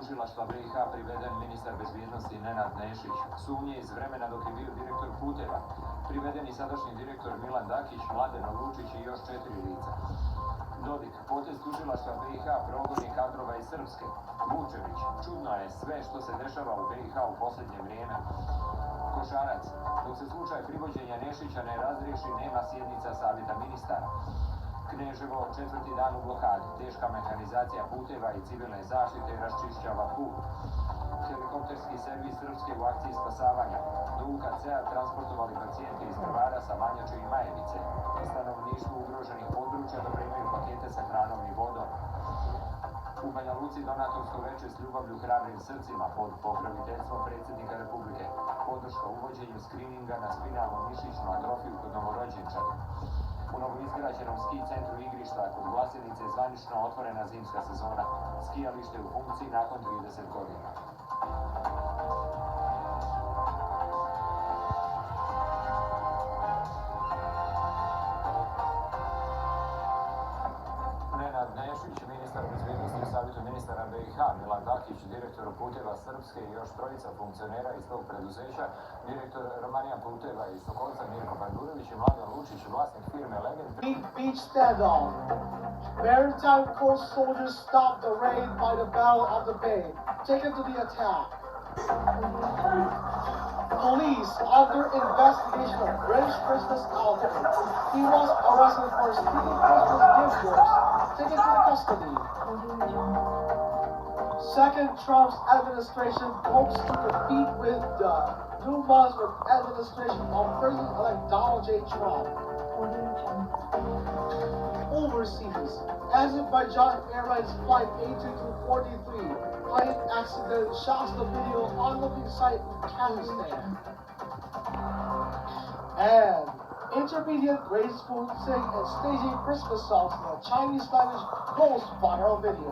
tužilaštva BiH priveden ministar bezbjednosti Nenad Nešić. Sumnje iz vremena dok je bio direktor puteva. Privedeni sadašnji direktor Milan Dakić, Mladen Lučić i još 4 lica. Dodik, potez tužilaštva BiH progoni kadrova iz Srpske. Vučević, čudno je sve što se dešava u BiH u posljednje vrijeme. Košarac, dok se slučaj privođenja Nešića ne razriješi, nema sjednica savjeta ministara. Kneževo, 4. dan u blokadi. Teška mehanizacija puteva i civilne zaštite raščišćava put. Helikopterski servis Srpske u akciji spasavanja. Do UKC-a transportovali pacijente iz Drvara, Savanjače i Majevice. Stanovništvo ugroženih područja dopremaju pakete sa hranom i vodom. U Banja Luci donatorsko veče s ljubavlju hrabrim srcima pod pokroviteljstvom predsjednika Republike. Podrška uvođenju skrininga na spinalnu mišićnu atrofiju kod novorođenčadi. U novoizgrađenom ski centru igrišta kod Glasenice zvanično otvorena zimska sezona. Skijalište u funkciji nakon 30 godina. Nenad Nešić, ministar bezbjednosti u savjetu ministara BiH, Milan Dakić, direktor puteva Srpske i još trojica funkcionera iz tog preduzeća, direktor Romanija puteva iz Stokolca Mirko Pandurović i Mladen Lučić, vlasnik firme Legend. Beach standoff. Maritime Coast soldiers stopped the raid by the Battle of the Bay, taken to the attack. Police under investigation of British Christmas outfit. He was arrested for stealing Christmas gift gifts, taken to custody. Second, Trump's administration hopes to compete with the new Muslim administration of President-elect Donald J. Trump. Overseas, Azerbaijan Airlines Flight A2243 plane accident shocks the video unlooking site in Kazakhstan. And intermediate grade school sing and staging Christmas songs in a Chinese language goes viral video.